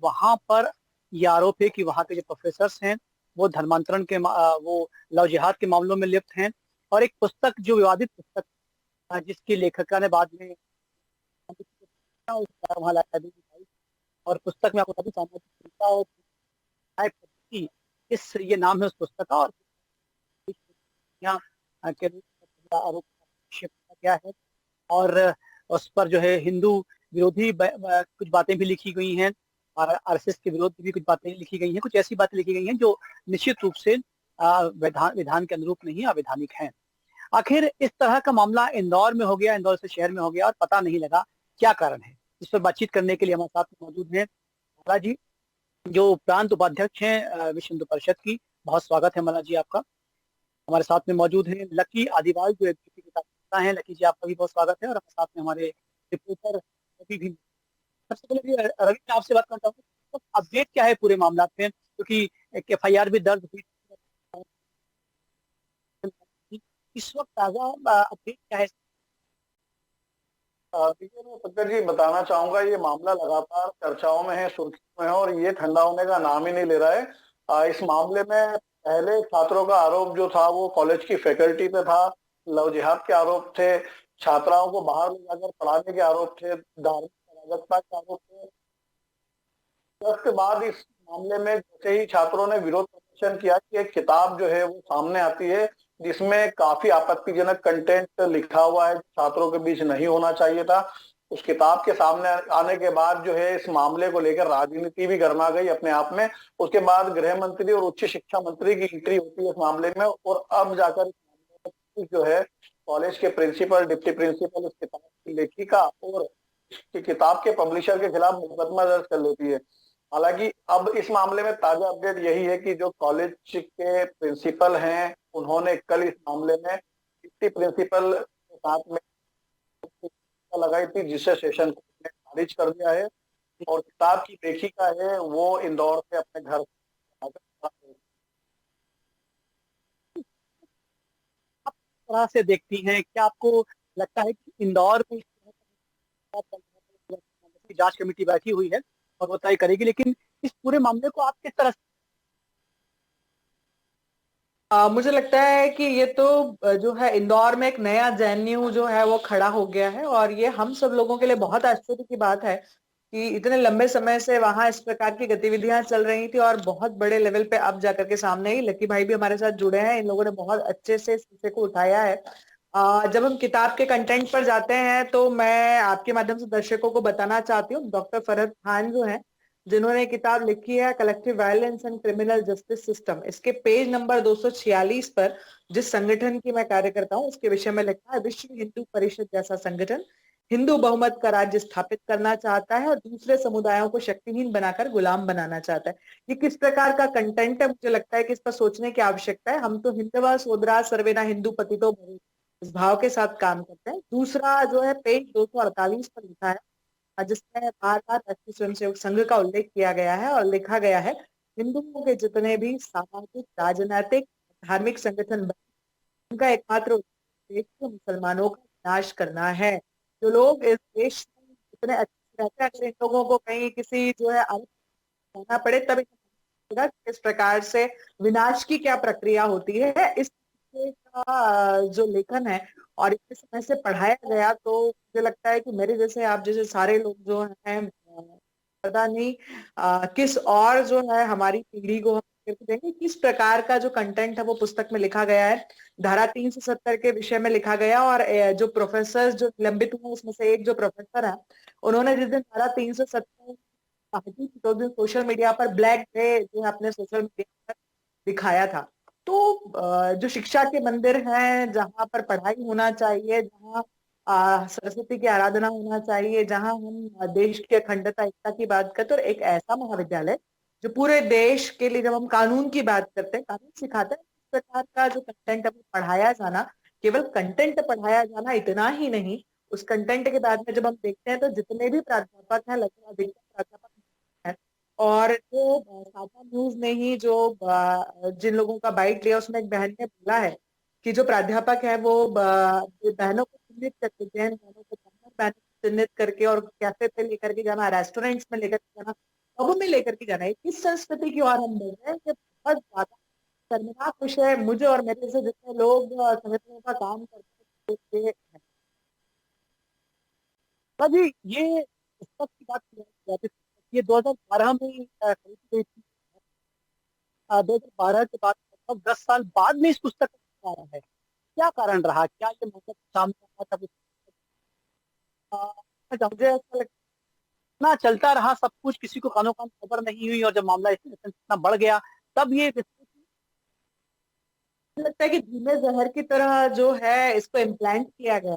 वहां पर ये आरोप है कि वहां के जो प्रोफेसर्स हैं वो धर्मांतरण के वो लव जिहाद के मामलों में लिप्त हैं। और एक पुस्तक जो विवादित पुस्तक जिसकी लेखिका ने बाद में वहाँ लाइब्रेरी दिखाई, और पुस्तक में आपको तभी सामाजिक चिंता और न्याय पद्धति, इस ये नाम है उस पुस्तक का। और यहाँ के आरोप किया गया है। और उस पर जो है हिंदू विरोधी कुछ बातें भी लिखी गई हैं, और आरएसएस के विरोध में भी कुछ बातें लिखी गई हैं। कुछ ऐसी बातें लिखी गई हैं जो निश्चित रूप से विधान के अनुरूप नहीं, अवैधानिक हैं। आखिर इस तरह का मामला इंदौर में हो गया, इंदौर से शहर में हो गया, और पता नहीं लगा क्या कारण है। इस पर बातचीत करने के लिए हमारे साथ मौजूद हैं मला जी, जो प्रांत उपाध्यक्ष हैं विश्व हिंदू परिषद की। बहुत स्वागत है मला जी आपका। हमारे साथ में मौजूद हैं लकी आदिवाल, जो एबीपी के कार्यकर्ता हैं। लकी जी आपका भी बहुत स्वागत है। और हमारे साथ में हमारे रिपोर्टर रवि भी। सबसे पहले रवि, मैं आपसे बात करना चाहूंगा, तो अपडेट क्या है पूरे मामला पे, क्योंकि एक एफआईआर भी दर्ज हुई इस वक्त, ताजा अपडेट क्या है? देखिए, मैं पंकज जी बताना चाहूंगा, ये मामला लगातार चर्चाओं में है, सुर्खियों में है, और ये ठंडा होने का नाम ही नहीं ले रहा है। इस मामले में पहले छात्रों का आरोप जो था वो कॉलेज की फैकल्टी पे था। लव जिहाद के आरोप थे, छात्राओं को बाहर ले जाकर पढ़ाने के आरोप थे, धार्मिक अराजकता के आरोप थे। उसके बाद इस मामले में जैसे ही छात्रों ने विरोध प्रदर्शन किया कि एक किताब जो है वो सामने आती है जिसमें काफी आपत्तिजनक कंटेंट लिखा हुआ है, छात्रों के बीच नहीं होना चाहिए था। उस किताब के सामने आने के बाद जो है इस मामले को लेकर राजनीति भी गर्मा गई अपने आप में। उसके बाद गृह मंत्री और उच्च शिक्षा मंत्री की एंट्री होती है इस मामले में, और अब जाकर इस मामले में जो है कॉलेज के प्रिंसिपल, डिप्टी प्रिंसिपल इस किताब की लेखिका और इसकी किताब के पब्लिशर के खिलाफ मुकदमा दर्ज कर लेती है। हालांकि अब इस मामले में ताजा अपडेट यही है कि जो कॉलेज के प्रिंसिपल हैं उन्होंने कल इस मामले में डिप्टी प्रिंसिपल के साथ में लगाई थी, जिसे सेशन कोर्ट ने खारिज कर दिया है। और किताब की लेखिका है वो इंदौर से अपने घर तरह से देखती हैं, क्या आपको लगता है कि इंदौर में जांच कमेटी बैठी हुई है और वो तय करेगी, लेकिन इस पूरे मामले को आप किस तरह से? मुझे लगता है कि ये तो जो है इंदौर में एक नया जेएनयू जो है वो खड़ा हो गया है, और ये हम सब लोगों के लिए बहुत आश्चर्य की बात है कि इतने लंबे समय से वहां इस प्रकार की गतिविधियां चल रही थी, और बहुत बड़े लेवल पे अब जाकर के सामने ही लकी भाई भी हमारे साथ जुड़े हैं, इन लोगों ने बहुत अच्छे से इस विषय को उठाया है। जब हम किताब के कंटेंट पर जाते हैं तो मैं आपके माध्यम से दर्शकों को बताना चाहती हूँ, डॉक्टर फरहद खान जो है जिन्होंने किताब लिखी है collective violence and criminal justice system, इसके पेज नंबर 246 पर जिस संगठन की मैं कार्य करता हूँ उसके विषय में लिखा है, विश्व हिंदू परिषद जैसा संगठन हिंदू बहुमत का राज्य स्थापित करना चाहता है और दूसरे समुदायों को शक्तिहीन बनाकर गुलाम बनाना चाहता है। ये किस प्रकार का कंटेंट है, मुझे लगता है कि इस पर सोचने की आवश्यकता है। हम तो हिंदवा सोदरा सर्वेना हिंदू पतितो भव इस भाव के साथ काम करते हैं। दूसरा जो है पेज 248 पर लिखा है, जिसमें बार बार राष्ट्रीय स्वयंसेवक संघ का उल्लेख किया गया है और लिखा गया है, हिंदुओं के जितने भी सामाजिक, राजनीतिक, धार्मिक संगठन उनका एकमात्र उद्देश्य मुसलमानों का विनाश करना है। जो लोग इस देश में इतने अच्छे रहते हैं, अगर इन लोगों को कहीं किसी जो है होना पड़े तब किस प्रकार से विनाश की क्या प्रक्रिया होती है, इस का जो लेखन है और इतने समय से पढ़ाया गया, तो मुझे लगता है कि मेरे जैसे आप जैसे सारे लोग जो हैं पता नहीं किस और जो है हमारी पीढ़ी को हम करके देंगे, किस प्रकार का जो कंटेंट है वो पुस्तक में लिखा गया है। धारा 370 के विषय में लिखा गया, और जो प्रोफेसर जो निलंबित हुए उसमें से एक जो प्रोफेसर है उन्होंने जिस दिन धारा 370 तो दिन सोशल मीडिया पर ब्लैक डे जो है अपने सोशल मीडिया पर दिखाया था। तो जो शिक्षा के मंदिर हैं जहाँ पर पढ़ाई होना चाहिए, जहाँ सरस्वती की आराधना होना चाहिए, जहाँ हम देश की अखंडता एकता की बात करते हैं, और एक ऐसा महाविद्यालय जो पूरे देश के लिए, जब हम कानून की बात करते हैं, कानून सिखाता है, इस प्रकार का जो कंटेंट है वो पढ़ाया जाना, केवल कंटेंट पढ़ाया जाना इतना ही नहीं, उस कंटेंट के बाद में जब हम देखते हैं तो जितने भी प्राध्यापक हैं, लगभग अधिकतर प्राध्यापक हैं, और जो साझा न्यूज ने ही जो जिन लोगों का बाइट लिया उसमें एक बहन ने बोला है कि जो प्राध्यापक है वो बहनों को चिन्हित करके, जैन बहनों को, बहनों को चिन्हित करके और कैफे पे लेकर के जाना, रेस्टोरेंट्स में लेकर के जाना, अब में लेकर के जाना है, किस संस्कृति की ओर हम बढ़ रहे हैं, ये बहुत ज्यादा शर्मनाक विषय मुझे और मेरे जैसे जितने लोग संगठनों का काम करते हैं। जी, ये पुस्तक की बात की जाती है, ये 2012 में खरीदी गई थी। 2012 के बाद लगभग 10 साल बाद में इस पुस्तक का आ रहा है। क्या कारण रहा? क्या ये मतलब सामने आया था मुझे ऐसा लगता इतना चलता रहा सब कुछ, किसी को कानो कान खबर नहीं हुई, और जब मामला इतना बढ़ गया तब ये है कि धीमे जहर की तरह जो है इसको इम्प्लांट किया गया।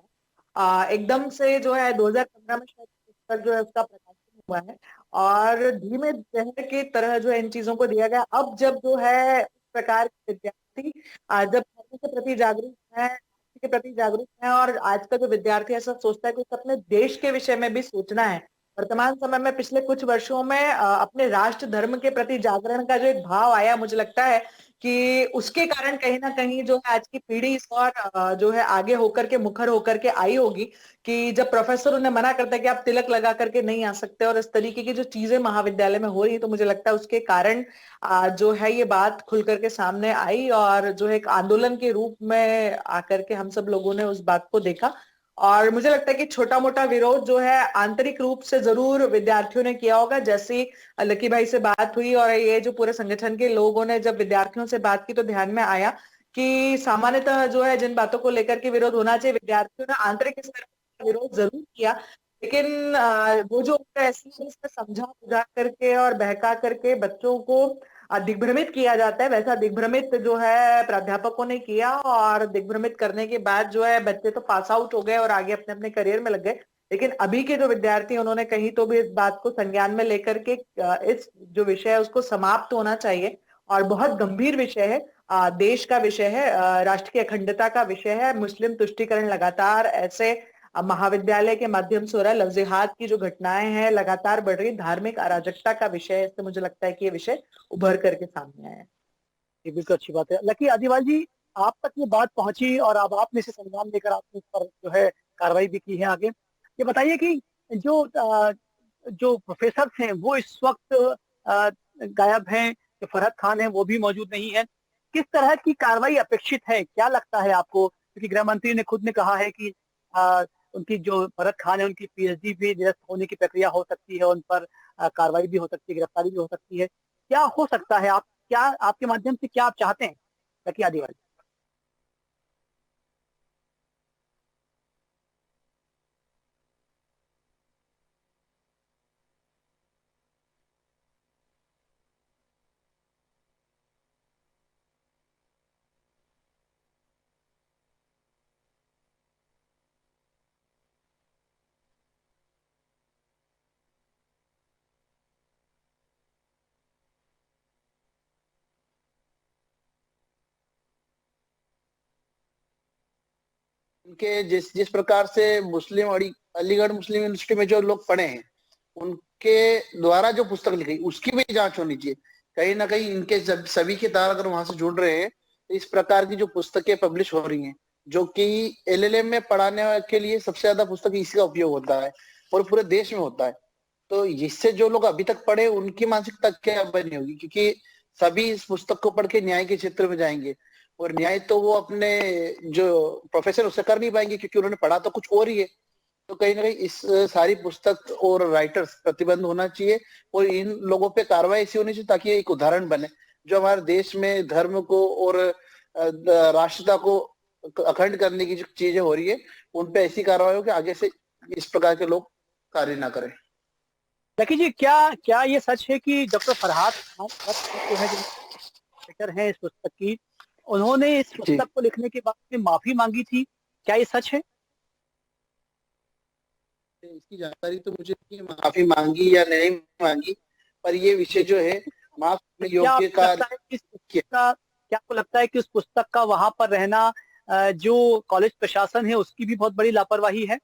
एकदम से जो है 2015 में शायद पुस्तक जो है उसका प्रकाशन हुआ है, और धीमे जहर की तरह जो है इन चीजों को दिया गया। अब जब जो है इस प्रकार के विद्यार्थी जब धर्म के प्रति जागरूक है, के प्रति जागरूक है, और आज का जो विद्यार्थी ऐसा सोचता है कि उसे अपने देश के विषय में भी सोचना है। वर्तमान समय में पिछले कुछ वर्षों में अपने राष्ट्र धर्म के प्रति जागरण का जो एक भाव आया, मुझे लगता है कि उसके कारण कहीं ना कहीं जो है आज की पीढ़ी इस और जो है आगे होकर के, मुखर होकर के आई होगी, कि जब प्रोफेसर उन्हें मना करता है कि आप तिलक लगा करके नहीं आ सकते, और इस तरीके की जो चीजें महाविद्यालय में हो रही है, तो मुझे लगता है उसके कारण जो है ये बात खुल करके सामने आई, और जो है एक आंदोलन के रूप में आकर के हम सब लोगों ने उस बात को देखा। और मुझे लगता है कि छोटा मोटा विरोध जो है आंतरिक रूप से जरूर विद्यार्थियों ने किया होगा। जैसे लकी भाई से बात हुई और ये जो पूरे संगठन के लोगों ने जब विद्यार्थियों से बात की, तो ध्यान में आया कि सामान्यतः जो है जिन बातों को लेकर के विरोध होना चाहिए, विद्यार्थियों ने आंतरिक स्तर पर विरोध जरूर किया, लेकिन वो जो ऐसी समझा बुझा करके और बहका करके बच्चों को दिग्भ्रमित किया जाता है, वैसा दिग्भ्रमित जो है प्राध्यापकों ने किया, और दिग्भ्रमित करने के बाद जो है बच्चे तो पास आउट हो गए और आगे अपने अपने करियर में लग गए। लेकिन अभी के जो विद्यार्थी, उन्होंने कहीं तो भी इस बात को संज्ञान में लेकर के इस जो विषय है उसको समाप्त होना चाहिए, और बहुत गंभीर विषय है, देश का विषय है, राष्ट्र की अखंडता का विषय है। मुस्लिम तुष्टीकरण लगातार ऐसे महाविद्यालय के माध्यम से हो रहा है, लफ्ज जिहाद की जो घटनाएं हैं लगातार बढ़ रही, धार्मिक अराजकता का विषय है। इससे मुझे लगता है कि ये विषय उभर करके सामने आया है। ये बिल्कुल अच्छी बात है। लकी आदिवाल जी, आप तक ये बात पहुंची और अब आपने इसे संज्ञान लेकर आपने इस पर जो है कार्रवाई भी की है आगे। ये बताइए कि जो प्रोफेसर हैं वो इस वक्त गायब हैं, जो फरहत खान है वो भी मौजूद नहीं है। किस तरह की कार्रवाई अपेक्षित है, क्या लगता है आपको? क्योंकि गृह मंत्री ने खुद ने कहा है कि उनकी जो फरहत खान है उनकी पीएचडी भी निरस्त होने की प्रक्रिया हो सकती है, उन पर कार्रवाई भी हो सकती है, गिरफ्तारी भी हो सकती है। क्या हो सकता है? आप क्या, आपके माध्यम से क्या आप चाहते हैं लकी आदिवाल? उनके जिस जिस प्रकार से मुस्लिम अलीगढ़ मुस्लिम यूनिवर्सिटी में जो लोग पढ़े हैं, उनके द्वारा जो पुस्तक लिखी उसकी भी जांच होनी चाहिए। कहीं ना कहीं इनके सभी के तार अगर वहां से जुड़ रहे हैं, तो इस प्रकार की जो पुस्तकें पब्लिश हो रही हैं, जो कि एलएलएम में पढ़ाने के लिए सबसे ज्यादा पुस्तक इसी का उपयोग होता है और पूरे देश में होता है, तो इससे जो लोग अभी तक पढ़े उनकी मानसिकता क्या बनी होगी? क्योंकि सभी इस पुस्तक को पढ़ के न्याय के क्षेत्र में जाएंगे, और न्याय तो वो अपने जो प्रोफेसर उससे कर नहीं पाएंगे, क्योंकि उन्होंने पढ़ा तो कुछ और ही है। तो कहीं ना कहीं इस सारी पुस्तक और राइटर्स प्रतिबंध होना चाहिए, और इन लोगों पे कार्रवाई ऐसी होनी चाहिए ताकि एक उदाहरण बने, जो हमारे देश में धर्म को और राष्ट्रता को अखंड करने की जो चीजें हो रही है, उन पे ऐसी कार्रवाई हो कि आगे से इस प्रकार के लोग कार्य ना करें। लकी जी, क्या क्या ये सच है कि डॉक्टर फरहाद खान जो है, जो राइटर हैं इस पुस्तक की, उन्होंने इस पुस्तक को लिखने के बाद में माफी मांगी थी? क्या ये सच है? इसकी जानकारी तो मुझे नहीं, माफी मांगी या नहीं मांगी, पर ये विषय जो है माफ योग्य का। क्या आपको लगता है कि उस पुस्तक का वहां पर रहना जो कॉलेज प्रशासन है उसकी भी बहुत बड़ी लापरवाही है?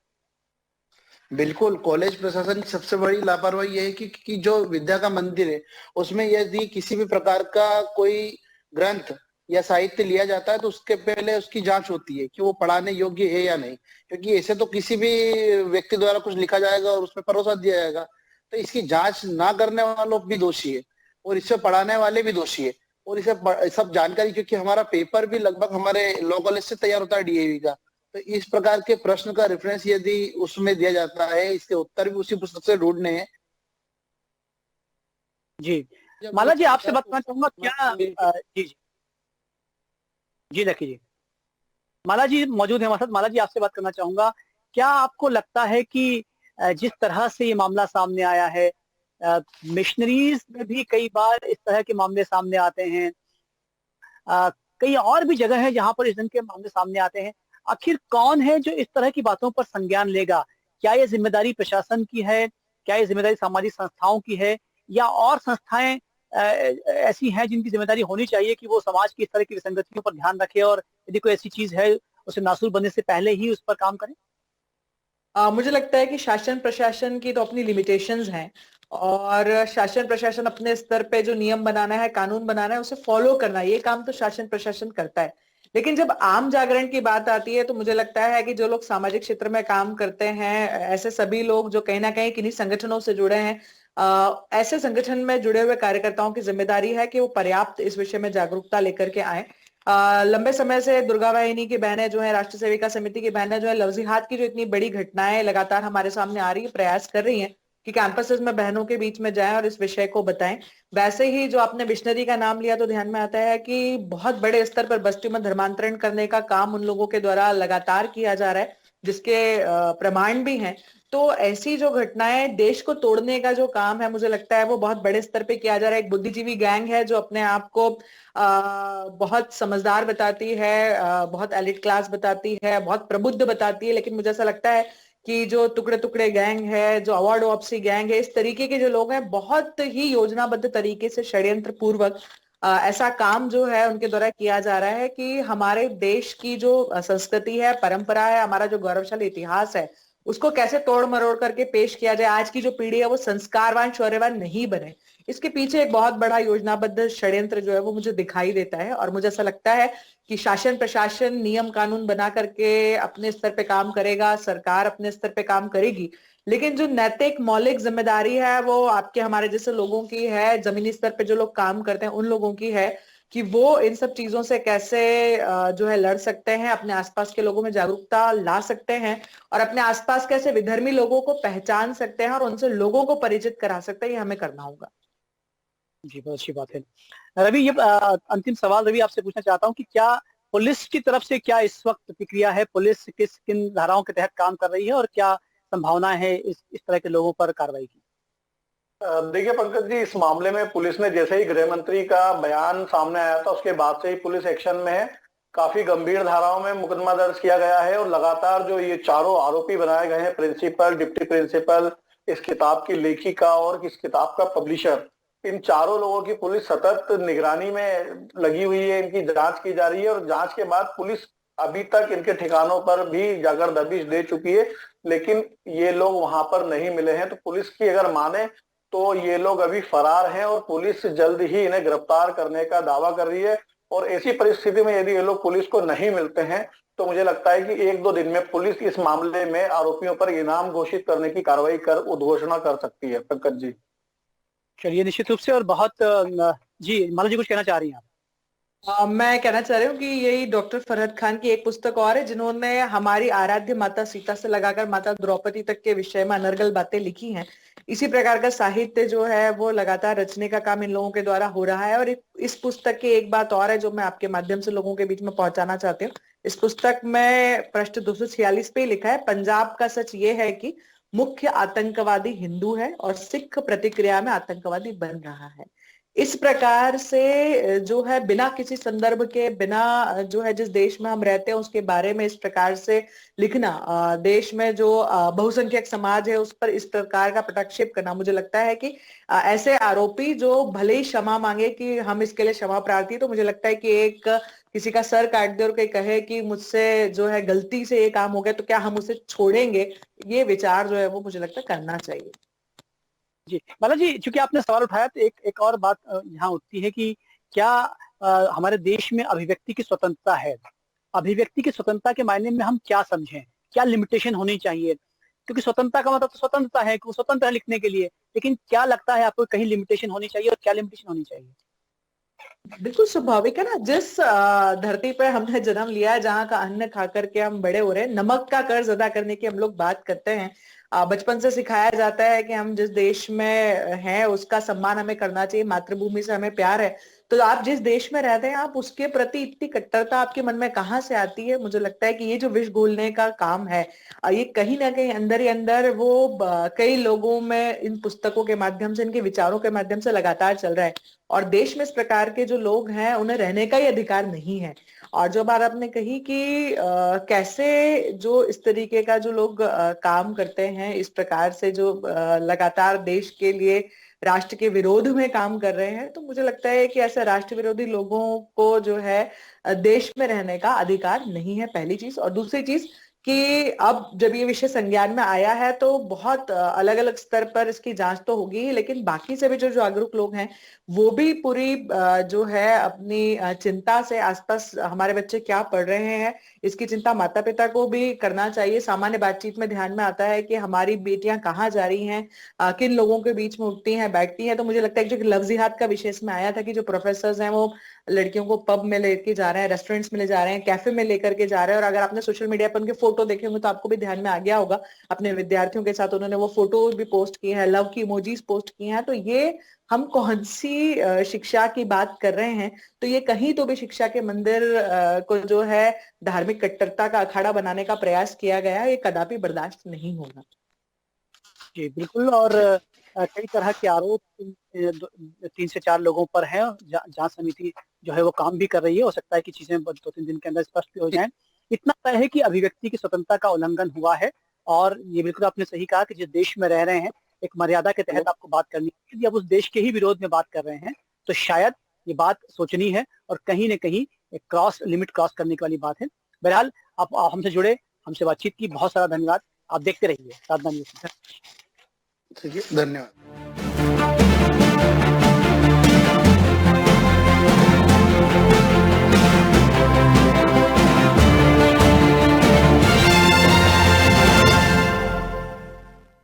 बिल्कुल, कॉलेज प्रशासन की सबसे बड़ी लापरवाही यह है कि जो विद्या का मंदिर है उसमें यदि किसी भी प्रकार का कोई ग्रंथ या साहित्य लिया जाता है, तो उसके पहले उसकी जांच होती है कि वो पढ़ाने योग्य है या नहीं, क्योंकि ऐसे तो किसी भी व्यक्ति द्वारा कुछ लिखा जाएगा और उसमें परोसा दिया जाएगा। तो इसकी जांच ना करने वालों भी दोषी है और इसे पढ़ाने वाले भी दोषी है। और इसे सब जानकारी, क्योंकि हमारा पेपर भी लगभग हमारे लॉ कॉलेज से तैयार होता है डीएवी का, तो इस प्रकार के प्रश्न का रेफरेंस यदि उसमें दिया जाता है, इसके उत्तर भी उसी पुस्तक से ढूंढने हैं। जी माला जी, आपसे बात करना चाहूंगा क्या जी जी जी लकी जी, माला जी मौजूद है हमारे साथ। माला जी, आपसे बात करना चाहूंगा, क्या आपको लगता है कि जिस तरह से ये मामला सामने आया है, मिशनरीज में भी कई बार इस तरह के मामले सामने आते हैं, कई और भी जगह है जहां पर इस तरह के मामले सामने आते हैं, आखिर कौन है जो इस तरह की बातों पर संज्ञान लेगा? क्या ये जिम्मेदारी प्रशासन की है? क्या ये जिम्मेदारी सामाजिक संस्थाओं की है, या और संस्थाएं ऐसी हैं जिनकी जिम्मेदारी होनी चाहिए कि वो समाज की इस तरह की विसंगतियों पर ध्यान रखे और यदि कोई ऐसी चीज है उसे नासूर बनने से पहले ही उस पर काम करें? मुझे लगता है कि शासन प्रशासन की तो अपनी लिमिटेशंस हैं, और शासन प्रशासन अपने स्तर पे जो नियम बनाना है, कानून बनाना है, उसे फॉलो करना, ये काम तो शासन प्रशासन करता है। लेकिन जब आम जागरण की बात आती है तो मुझे लगता है कि जो लोग सामाजिक क्षेत्र में काम करते हैं, ऐसे सभी लोग जो कहीं ना कहीं किन्हीं संगठनों से जुड़े हैं, ऐसे संगठन में जुड़े हुए कार्यकर्ताओं की जिम्मेदारी है कि वो पर्याप्त इस विषय में जागरूकता लेकर के आए। लंबे समय से दुर्गा वाहिनी की बहनें जो है, राष्ट्रीय सेविका समिति की बहनें जो है, लव जिहाद की जो इतनी बड़ी घटनाएं लगातार हमारे सामने आ रही है, प्रयास कर रही हैं कि कैंपसेस में बहनों के बीच में जाएं और इस विषय को बताएं। वैसे ही जो आपने मिशनरी का नाम लिया तो ध्यान में आता है कि बहुत बड़े स्तर पर बस्तियों में धर्मांतरण करने का काम उन लोगों के द्वारा लगातार किया जा रहा है, जिसके प्रमाण भी हैं। तो ऐसी जो घटनाएं, देश को तोड़ने का जो काम है, मुझे लगता है वो बहुत बड़े स्तर पे किया जा रहा है। एक बुद्धिजीवी गैंग है जो अपने आप को बहुत समझदार बताती है, बहुत एलिट क्लास बताती है, बहुत प्रबुद्ध बताती है, लेकिन मुझे ऐसा लगता है कि जो टुकड़े टुकड़े गैंग है, जो अवार्ड वापसी गैंग है, इस तरीके के जो लोग हैं, बहुत ही योजनाबद्ध तरीके से षड्यंत्र पूर्वक ऐसा काम जो है उनके द्वारा किया जा रहा है कि हमारे देश की जो संस्कृति है, परंपरा है, हमारा जो गौरवशाली इतिहास है, उसको कैसे तोड़ मरोड़ करके पेश किया जाए, आज की जो पीढ़ी है वो संस्कारवान, शौर्यवान नहीं बने। इसके पीछे एक बहुत बड़ा योजनाबद्ध षड्यंत्र जो है वो मुझे दिखाई देता है, और मुझे ऐसा लगता है कि शासन प्रशासन नियम कानून बना करके अपने स्तर पे काम करेगा, सरकार अपने स्तर पे काम करेगी, लेकिन जो नैतिक मौलिक जिम्मेदारी है वो आपके हमारे जैसे लोगों की है, जमीनी स्तर पे जो लोग काम करते हैं उन लोगों की है कि वो इन सब चीजों से कैसे जो है लड़ सकते हैं, अपने आसपास के लोगों में जागरूकता ला सकते हैं, और अपने आसपास कैसे विधर्मी लोगों को पहचान सकते हैं और उनसे लोगों को परिचित करा सकते हैं, ये हमें करना होगा। जी, बहुत अच्छी बात है। रवि, ये अंतिम सवाल रवि आपसे पूछना चाहता हूँ कि क्या पुलिस की तरफ से क्या इस वक्त प्रतिक्रिया है? पुलिस किन धाराओं के तहत काम कर रही है और क्या संभावना है इस तरह के लोगों पर कार्रवाई की? देखिए पंकज जी, इस मामले में पुलिस ने जैसे ही गृह मंत्री का बयान सामने आया था उसके बाद से ही पुलिस एक्शन में है। काफी गंभीर धाराओं में मुकदमा दर्ज किया गया है और लगातार जो ये चारों आरोपी बनाए गए हैं, प्रिंसिपल, डिप्टी प्रिंसिपल, इस किताब की लेखिका और इस किताब का पब्लिशर, इन चारों लोगों की पुलिस सतत निगरानी में लगी हुई है। इनकी जांच की जा रही है और जांच के बाद पुलिस अभी तक इनके ठिकानों पर भी जाकर दबिश दे चुकी है, लेकिन ये लोग वहां पर नहीं मिले हैं। तो पुलिस की अगर माने तो ये लोग अभी फरार हैं और पुलिस जल्द ही इन्हें गिरफ्तार करने का दावा कर रही है। और ऐसी परिस्थिति में यदि ये लोग पुलिस को नहीं मिलते हैं तो मुझे लगता है कि 1-2 दिन में पुलिस इस मामले में आरोपियों पर इनाम घोषित करने की कार्रवाई कर उद्घोषणा कर सकती है। पंकज जी, चलिए, निश्चित रूप से। और बहुत जी, माला जी कुछ कहना चाह रही हैं आप? मैं कहना चाह रही हूँ कि यही डॉक्टर फरहद खान की एक पुस्तक और है जिन्होंने हमारी आराध्य माता सीता से लगाकर माता द्रौपदी तक के विषय में अनर्गल बातें लिखी हैं। इसी प्रकार का साहित्य जो है वो लगातार रचने का काम इन लोगों के द्वारा हो रहा है। और इस पुस्तक की एक बात और है जो मैं आपके माध्यम से लोगों के बीच में पहुंचाना चाहती हूँ। इस पुस्तक में पृष्ठ 246 पे लिखा है, पंजाब का सच ये है कि मुख्य आतंकवादी हिंदू है और सिख प्रतिक्रिया में आतंकवादी बन रहा है। इस प्रकार से जो है बिना किसी संदर्भ के, बिना जो है जिस देश में हम रहते हैं उसके बारे में इस प्रकार से लिखना, देश में जो बहुसंख्यक समाज है उस पर इस प्रकार का पटाक्षेप करना, मुझे लगता है कि ऐसे आरोपी जो भले ही क्षमा मांगे कि हम इसके लिए क्षमा प्रार्थी, तो मुझे लगता है कि एक किसी का सर काट दे और कोई कहे कि मुझसे जो है गलती से ये काम हो गया तो क्या हम उसे छोड़ेंगे, ये विचार जो है वो मुझे लगता है करना चाहिए। जी, माला जी, चूंकि आपने सवाल उठाया तो एक और बात यहाँ उठती है कि क्या हमारे देश में अभिव्यक्ति की स्वतंत्रता है? अभिव्यक्ति की स्वतंत्रता के मायने में हम क्या समझें? क्या लिमिटेशन होनी चाहिए? क्योंकि स्वतंत्रता का मतलब तो स्वतंत्रता है कि वो स्वतंत्र है लिखने के लिए, लेकिन क्या लगता है आपको, कहीं लिमिटेशन होनी चाहिए और क्या लिमिटेशन होनी चाहिए? बिल्कुल स्वाभाविक है ना, जिस धरती पर हमने जन्म लिया है, जहाँ का अन्न खा करके हम बड़े हो रहे हैं, नमक का कर्ज अदा करने की हम लोग बात करते हैं। बचपन से सिखाया जाता है कि हम जिस देश में हैं उसका सम्मान हमें करना चाहिए, मातृभूमि से हमें प्यार है। तो आप जिस देश में रहते हैं, आप उसके प्रति इतनी कट्टरता आपके मन में कहाँ से आती है? मुझे लगता है कि ये जो विष घोलने का काम है, ये कहीं ना कहीं अंदर ही अंदर वो कई लोगों में इन पुस्तकों के माध्यम से, इनके विचारों के माध्यम से लगातार चल रहा है। और देश में इस प्रकार के जो लोग हैं उन्हें रहने का ही अधिकार नहीं है। और जो बात आपने कही कि कैसे जो इस तरीके का जो लोग काम करते हैं, इस प्रकार से जो लगातार देश के लिए, राष्ट्र के विरोध में काम कर रहे हैं, तो मुझे लगता है कि ऐसे राष्ट्र विरोधी लोगों को जो है देश में रहने का अधिकार नहीं है, पहली चीज। और दूसरी चीज कि अब जब ये विषय संज्ञान में आया है तो बहुत अलग अलग स्तर पर इसकी जांच तो होगी ही, लेकिन बाकी से भी जो जागरूक लोग हैं वो भी पूरी जो है अपनी चिंता से, आसपास हमारे बच्चे क्या पढ़ रहे हैं इसकी चिंता माता पिता को भी करना चाहिए। सामान्य बातचीत में ध्यान में आता है कि हमारी बेटियां कहाँ जा रही हैं, किन लोगों के बीच में उठती हैं बैठती हैं। तो मुझे लगता है कि जो लफ्जियात का विषय इसमें आया था कि जो प्रोफेसर हैं वो लड़कियों को पब में लेके जा रहे हैं, रेस्टोरेंट्स में ले जा रहे हैं, कैफे में लेकर के जा रहे हैं। और अगर आपने सोशल मीडिया पर उनके फोटो देखे होंगे तो आपको भी ध्यान में आ गया होगा, अपने विद्यार्थियों के साथ उन्होंने वो फोटो भी पोस्ट किए हैं, लव की इमोजीज पोस्ट किए हैं। तो ये हम कौन सी शिक्षा की बात कर रहे हैं? तो ये कहीं तो भी शिक्षा के मंदिर को जो है धार्मिक कट्टरता का अखाड़ा बनाने का प्रयास किया गया है, ये कदापि बर्दाश्त नहीं होगा। जी बिल्कुल। और कई तरह के आरोप 3 से 4 लोगों पर हैं। जांच समिति जो है वो काम भी कर रही है, हो सकता है कि चीजें 2-3 दिन के अंदर स्पष्ट भी हो जाएं। इतना तय है कि अभिव्यक्ति की स्वतंत्रता का उल्लंघन हुआ है, और ये बिल्कुल आपने सही कहा कि जिस देश में रह रहे हैं एक मर्यादा के तहत आपको बात करनी है। यदि आप उस देश के ही विरोध में बात कर रहे हैं तो शायद ये बात सोचनी है, और कहीं न कहीं एक लिमिट क्रॉस करने वाली बात है। बहरहाल आप हमसे जुड़े, हमसे बातचीत की, बहुत सारा धन्यवाद। आप देखते रहिए साधना न्यूज़। ठीक है, धन्यवाद।